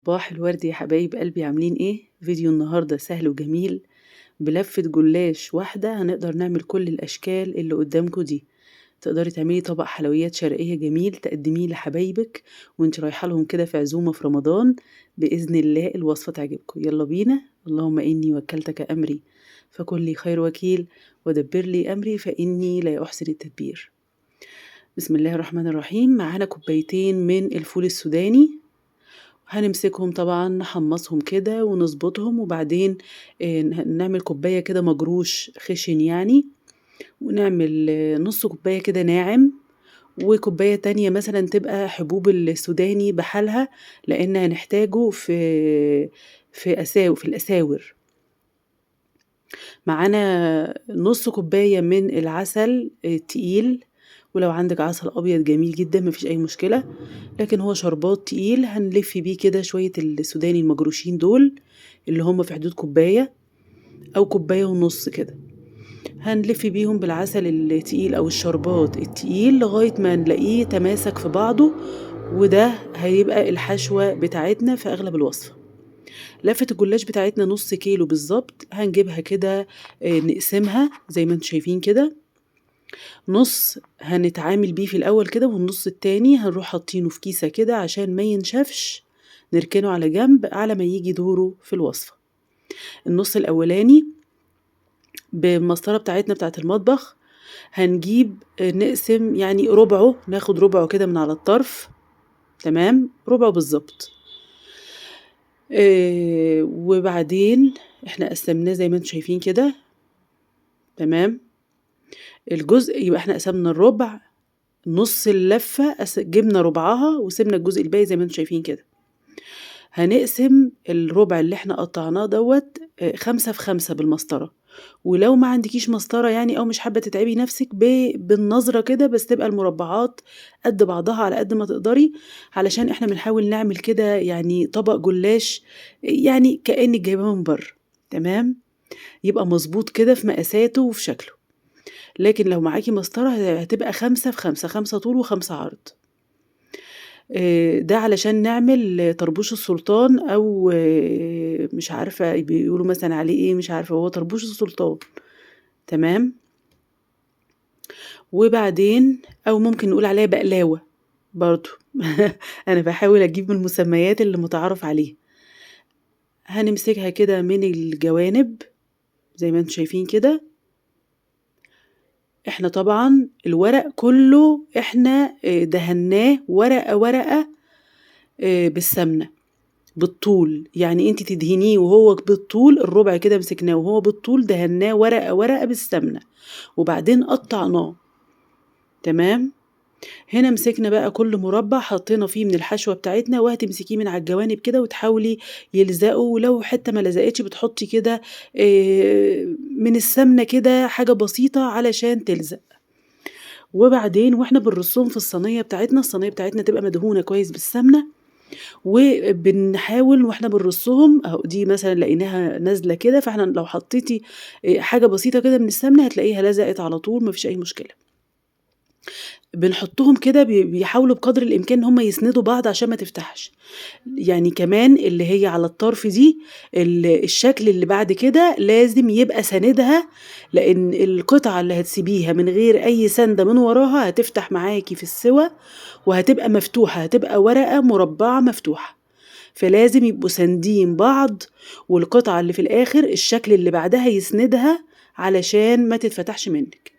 صباح الورد يا حبايب قلبي، عاملين ايه؟ فيديو النهاردة سهل وجميل. بلفة جلاش واحدة هنقدر نعمل كل الأشكال اللي قدامكم دي. تقدري تعملي طبق حلويات شرقية جميل تقدميه لحبايبك وانت رايحة لهم كده في عزومة في رمضان. بإذن الله الوصفة تعجبكم. يلا بينا. اللهم إني وكلتك أمري فكن لي خير وكيل، ودبر لي أمري فإني لا أحسن التدبير. بسم الله الرحمن الرحيم. معانا كوبايتين من الفول السوداني، هنمسكهم طبعا نحمصهم كده ونظبطهم، وبعدين نعمل كوباية كده مجروش خشن يعني، ونعمل نص كوباية كده ناعم، وكوباية تانية مثلا تبقى حبوب السوداني بحالها، لأن هنحتاجه في الأساور. معانا نص كوباية من العسل تقيل، ولو عندك عسل أبيض جميل جدا مفيش أي مشكلة، لكن هو شربات تقيل هنلف بيه كده شوية السوداني المجروشين دول اللي هم في حدود كوباية أو كوباية ونص كده. هنلف بيهم بالعسل التقيل أو الشربات التقيل لغاية ما نلاقيه تماسك في بعضه، وده هيبقى الحشوة بتاعتنا في أغلب الوصفة. لفة الجلاش بتاعتنا نص كيلو بالظبط، هنجيبها كده نقسمها زي ما انتم شايفين كده. نص هنتعامل بيه في الأول كده، والنص التاني هنروح حاطينه في كيسة كده عشان ما ينشفش، نركنه على جنب على ما يجي دوره في الوصفة. النص الأولاني بالمسطرة بتاعتنا بتاعت المطبخ هنجيب نقسم يعني ربعه، ناخد ربعه كده من على الطرف، تمام، ربعه بالظبط. وبعدين احنا قسمناه زي ما انتم شايفين كده، تمام. الجزء يبقى احنا قسمنا الربع، نص اللفة جبنا ربعها وسيبنا الجزء الباقي زي ما انتم شايفين كده. هنقسم الربع اللي احنا قطعناه دوت 5 في 5 بالمسطرة، ولو ما عندكيش مسطرة يعني او مش حابة تتعبي نفسك بالنظرة كده، بس تبقى المربعات قد بعضها على قد ما تقدري، علشان احنا بنحاول نعمل كده يعني طبق جلاش يعني كأنك جايباه من بره، تمام، يبقى مظبوط كده في مقاساته وفي شكله. لكن لو معاكي مسطرة هتبقى 5 في 5، 5 طول و5 عرض. ده علشان نعمل طربوش السلطان، أو مش عارفة بيقولوا مثلا عليه ايه، مش عارفة، هو طربوش السلطان، تمام. وبعدين أو ممكن نقول عليها بقلاوة برضو أنا بحاول أجيب من المسميات اللي متعارف عليها. هنمسكها كده من الجوانب زي ما انتم شايفين كده. احنا طبعا الورق كله احنا دهناه ورقة ورقة بالسمنة بالطول، يعني انت تدهنيه وهو بالطول، الربع كده مسكناه وهو بالطول دهناه ورقة ورقة بالسمنة، وبعدين قطعناه، تمام. هنا مسكنا بقى كل مربع حطينا فيه من الحشوة بتاعتنا، وهتمسكيه من على الجوانب كده وتحاولي يلزقه، ولو حتة ما لزقتش بتحطي كده من السمنة كده حاجة بسيطة علشان تلزق. وبعدين واحنا بنرصهم في الصينية بتاعتنا تبقى مدهونة كويس بالسمنة، وبنحاول واحنا بنرصهم اهو، دي مثلا لقيناها نازله كده، فاحنا لو حطيتي حاجه بسيطه كده من السمنه هتلاقيها لزقت على طول، مفيش اي مشكله. بنحطهم كده بيحاولوا بقدر الامكان ان هم يسندوا بعض عشان ما تفتحش، يعني كمان اللي هي على الطرف دي الشكل اللي بعد كده لازم يبقى ساندها، لان القطعه اللي هتسيبيها من غير اي سنده من وراها هتفتح معاكي في السوى، وهتبقى مفتوحه، هتبقى ورقه مربعه مفتوحه، فلازم يبقوا ساندين بعض، والقطعة اللي في الآخر الشكل اللي بعدها يسندها علشان ما تتفتحش منك.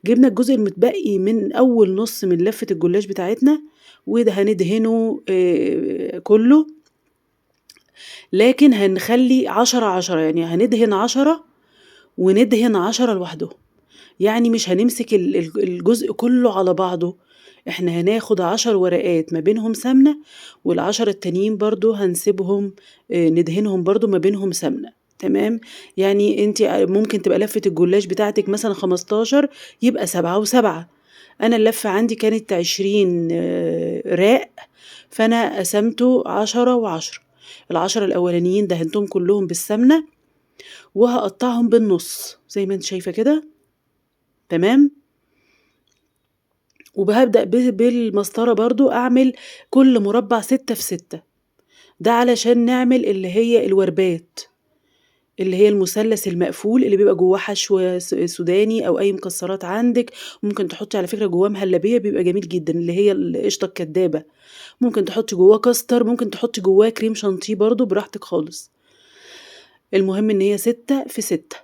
جبنا الجزء المتبقي من أول نص من لفة الجلاش بتاعتنا، وده هندهنه كله، لكن هنخلي 10 يعني هندهن 10 وندهن 10 لوحده، يعني مش هنمسك الجزء كله على بعضه، احنا هناخد 10 ورقات ما بينهم سمنة، وال10 التانيين برضو هنسيبهم ندهنهم برضو ما بينهم سمنة، تمام. يعني انت ممكن تبقى لفة الجلاش بتاعتك مثلا 15، يبقى 7 و7. انا اللفة عندي كانت 20 راق، فانا قسمته 10 و10. ال10 الاولانيين دهنتهم كلهم بالسمنة، وهقطعهم بالنص زي ما انت شايفة كده، تمام. وهبدأ بالمسطرة برضو أعمل كل مربع 6 في 6، ده علشان نعمل اللي هي الوربات، اللي هي المثلث المقفول اللي بيبقى جواه حشو سوداني أو أي مكسرات عندِك، ممكن تحطي على فكرة جواه مهلبية بيبقى جميل جدًا، اللي هي القشطة الكدابة، ممكن تحطي جواه كاستر، ممكن تحطي جواه كريم شانتيه برضه براحتك خالص. المهم إن هي 6 في 6.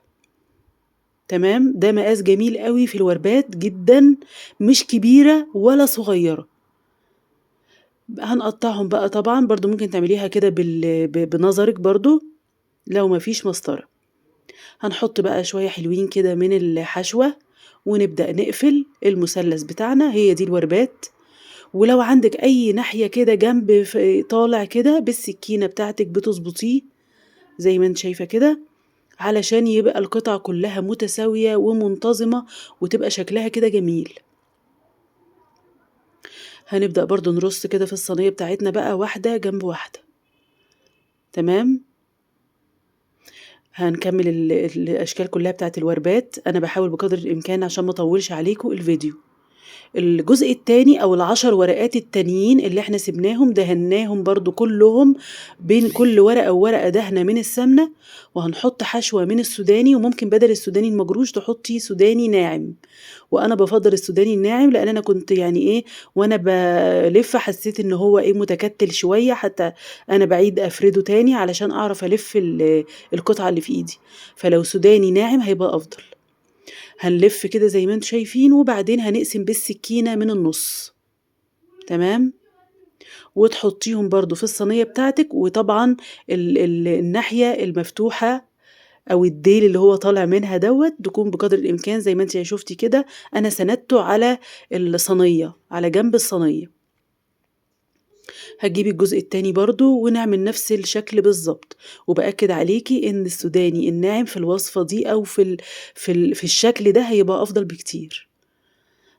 تمام، ده مقاس جميل أوي في الوربات جدًا، مش كبيرة ولا صغيرة. هنقطّعهم بقى طبعًا، برضه ممكن تعمليها كده بنظرِك برضه لو ما فيش مسطرة. هنحط بقى شوية حلوين كده من الحشوة، ونبدأ نقفل المثلث بتاعنا، هي دي الوربات. ولو عندِك أي ناحية كده جنب طالع كده بالسكينة بتاعتِك بتضبطيه زي ما أنتِ شايفة كده، علشان يبقى القطعة كلّها متساوية ومنتظمة وتبقى شكلها كده جميل. هنبدأ برضه نرص كده في الصينية بتاعتنا بقى واحدة جنب واحدة، تمام؟ هنكمّل الأشكال كلّها بتاعة الوربات، أنا باحاول بقدر الإمكان عشان ما أطوّلش عليكم الفيديو. الجزء التاني أو ال10 ورقات التانيين اللي إحنا سِبناهم دهناهم برضه كلّهم بين كل ورقة وورقة دهنة من السمنة، وهنحط حشوة من السوداني، وممكن بدل السوداني المجروش تحطّي سوداني ناعم، وأنا بافضّل السوداني الناعم لإن أنا كنت يعني إيه وأنا بالِف حسّيت إن هو إيه متكتّل شوية، حتى أنا باعيد أفرده تاني علشان أعرف ألِف القطعة اللي في إيدي، فلو سوداني ناعم هيبقى أفضل. هنلِف كده زي ما أنتم شايفين، وبعدين هنقسم بالسكينة من النُص، تمام؟ وتحطيهم برضه في الصينية بتاعتِك، وطبعًا الناحية المفتوحة أو الديل اللي هو طالع منها دوّة تكون بقدر الإمكان زي ما أنتِ شُفتِ كده، أنا سندته على الصينية، على جنب الصينية. هتجيبي الجزء التاني برضه ونعمل نفس الشكل بالضبط، وبأكد عليكِ إن السوداني الناعم في الوصفة دي أو في الشكل ده هيبقى أفضل بكتير.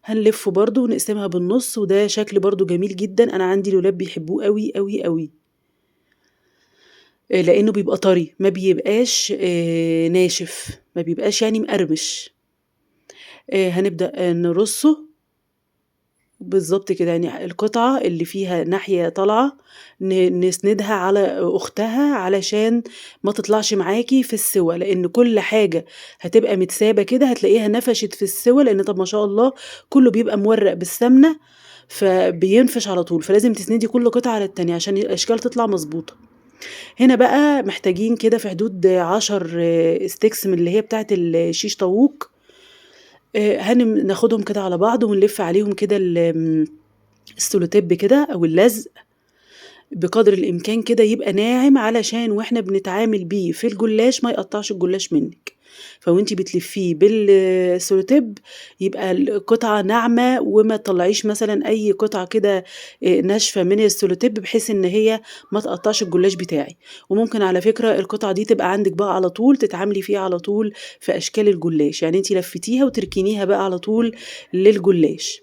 هنلفه برضه ونقسمها بالنُص، وده شكل برضه جميل جدًا، أنا عندي الولاد بيحبوه أوي، أوي، أوي، لإنه بيبقى طري، ما بيبقاش ناشف، ما بيبقاش يعني مقرمش. هنبدأ نرصه بالضبط كده، يعني القطعة اللي فيها ناحية طالعة نسندها على أختها علشان ما تطلعش معاكِ في السِوَى، لإن كل حاجة هتبقى متسابة كده هتلاقيها نفشت في السِوَى، لإن طب ما شاء الله كلّه بيبقى مورّق بالسمنة، فبينفش على طول، فلازم تسندي كل قطعة على التانية عشان الأشكال تطلع مضبوطة. هنا بقى محتاجين كده في حدود 10 sticks من اللي هي بتاعة الشيش طاووق، ناخدهم كده على بعض ونلِف عليهم كده السولوتيب كده أو اللزق بقدر الإمكان كده يبقى ناعم علشان وإحنا بنتعامل بيه في الجلاش ما يقطّعش الجلاش منِّك، فوأنتِ بتلفّيه بالسولوتيب يبقى القطعة ناعمة وما تطلّعيش مثلًا أي قطعة كده ناشفة من السولوتيب بحيث إن هي ما تقطّعش الجلاش بتاعي، وممكن على فكرة القطعة دي تبقى عندِك بقى على طول تتعاملي فيها على طول في أشكال الجلاش، يعني أنتِ لفّيتيها وتركنيها بقى على طول للجلاش.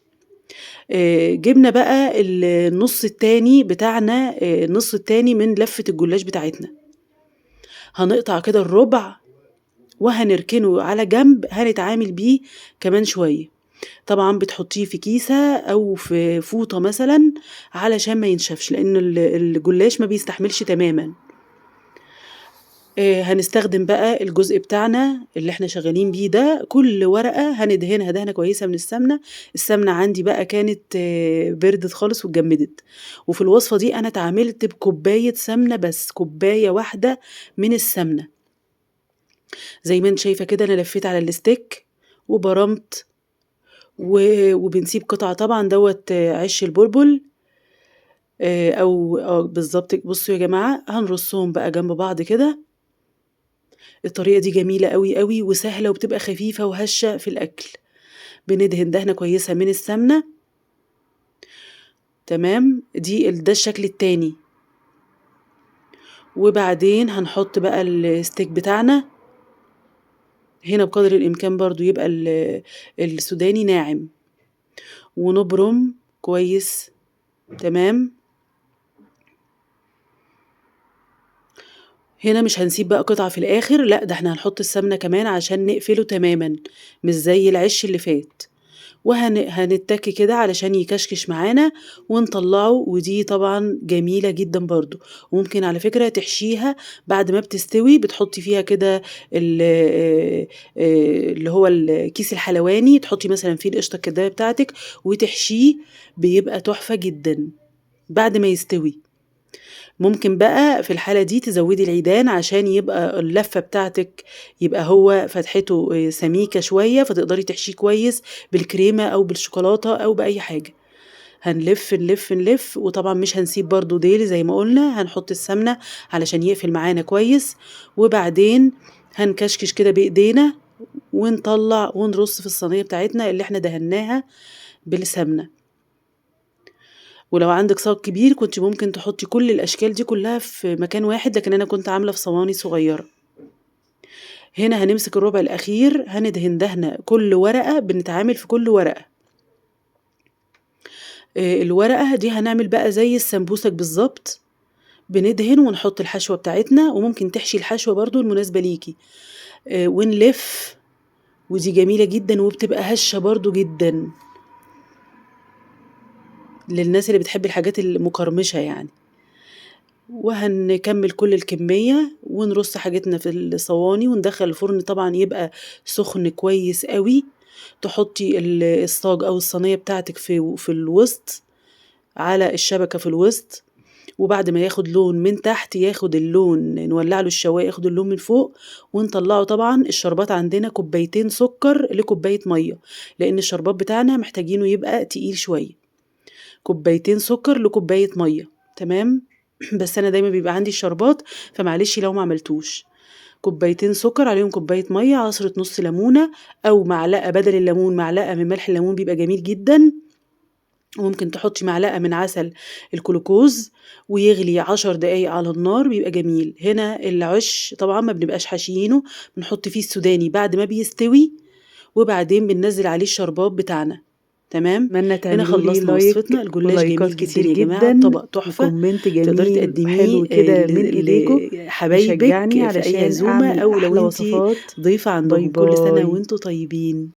جِبنا بقى النُص التاني بتاعنا النُص التاني من لفة الجلاش بتاعتنا، هنقطع كده الرُبع وهنركنه على جنب هنتعامل بيه كمان شوية، طبعًا بتحطيه في كيسة أو في فوطة مثلًا علشان ما ينشفش، لإن الجلاش ما بيستحملش تمامًا. هنستخدم بقى الجزء بتاعنا اللي إحنا شغالين بيه ده، كل ورقة هندهنها دهنة كويسة من السمنة، السمنة عندي بقى كانت بردت خالص واتجمدت، وفي الوصفة دي أنا اتعاملت بكوباية سمنة بس، كوباية واحدة من السمنة، زي ما أنتِ شايفة كده أنا لفيت على الstick وبرمت وبنسيب قطعة طبعًا دوّة عيش البلبل أو بالضبط بُصّوا يا جماعة هنرصهم بقى جنب بعض كده الطريقة دي جميلة أوي، أوي وسهلة وبتبقى خفيفة وهشة في الأكل، بندهن دهنة كويسة من السمنة، تمام، ده الشكل التاني، وبعدين هنحط بقى الsteak بتاعنا، هنا بقدر الإمكان برضه يبقى السوداني ناعم، ونبرم كويس، تمام، هنا مش هنسيب بقى قطعة في الآخر، لأ ده إحنا هنحط السمنة كمان عشان نقفله تمامًا، مش زي العِش اللي فات. هنتّكي كده علشان يكشكش معانا ونطلّعه، ودي طبعًا جميلة جدًا برضه. وممكن على فكرة تحشيها بعد ما بتستوي، بتحطّي فيها كده ال اللي هو الكيس الحلواني، تحطّي مثلًا فيه القشطة الكدّاية بتاعتِك وتحشيه، بيبقى تحفة جدًا بعد ما يستوي. ممكن بقى في الحالة دي تزوّدي العيدان عشان يبقى اللفة بتاعتِك يبقى هو فتحته سميكة شوية، فتقدري تحشيه كويس بالكريمة أو بالشوكولاتة أو بأي حاجة. هنلِف، نلِف، نلِف، وطبعًا مش هنسيب برضه ديل زي ما قُلنا، هنحط السمنة علشان يقفل معانا كويس، وبعدين هنكشكش كده بإيدينا ونطلّع ونرُص في الصينية بتاعتنا اللي إحنا دهناها بالسمنة. ولو عندِك صاج كبير كنتِ ممكن تحطّي كل الأشكال دي كلّها في مكان واحد، لكن أنا كنت عاملة في صواني صغيّرة. هنا هنمسك الربع الأخير هندهن دهنة كل ورقة، بنتعامل في كل ورقة. الورقة دي هنعمل بقى زي السمبوسك بالضبط، بندهن ونحط الحشوة بتاعتنا، وممكن تحشي الحشوة برضه المناسبة ليكِ، ونلِف، ودي جميلة جدًا وبتبقى هشة برضه جدًا، للناس اللي بتحب الحاجات المقرمشة يعني. وهنكمّل كل الكمية ونرُص حاجتنا في الصواني وندخّل الفرن طبعًا يبقى سُخن كويس أوي، تحطّي الصاج أو الصينية بتاعتِك في الوسط على الشبكة في الوسط، وبعد ما ياخد لون من تحت ياخد اللون نولّع له الشواية ياخد اللون من فوق، ونطلّعه طبعًا الشربات عندنا كوبايتين سُكّر لكوباية مَيّة، لإن الشربات بتاعنا محتاجينه يبقى تقيل شوية، كوبايتين سُكّر لكوباية مَيّة، تمام؟ بس أنا دايمًا بيبقى عندي الشربات، فمعلش لو ما عملتوش. كوبايتين سُكّر عليهم كوباية مَيّة، عصرة نُص ليمونة أو معلقة بدل الليمون معلقة من ملح الليمون بيبقى جميل جدًا، وممكن تحطّي معلقة من عسل الجلوكوز ويغلي 10 دقايق على النار بيبقى جميل. هنا العِش طبعًا ما بنبقاش حاشيينه، بنحط فيه السوداني بعد ما بيستوي، وبعدين بننزّل عليه الشربات بتاعنا، تمام؟ أتمنى هنا تعملوا لي خلّصنا وصفتنا، لايك الجلاش ولايكات جميل جدًا كتير يا جماعة، جدًا الطبق تحفة، وكومنت تقدري جميل تقدّميه وحلو كده من إيديكم لحبايبِك يشجعني في أي علشان عزومة أعمل أو لو أحلى أنتِ وصفات. ضيفة باي عندهم. كل سنة باي. وأنتم طيبين.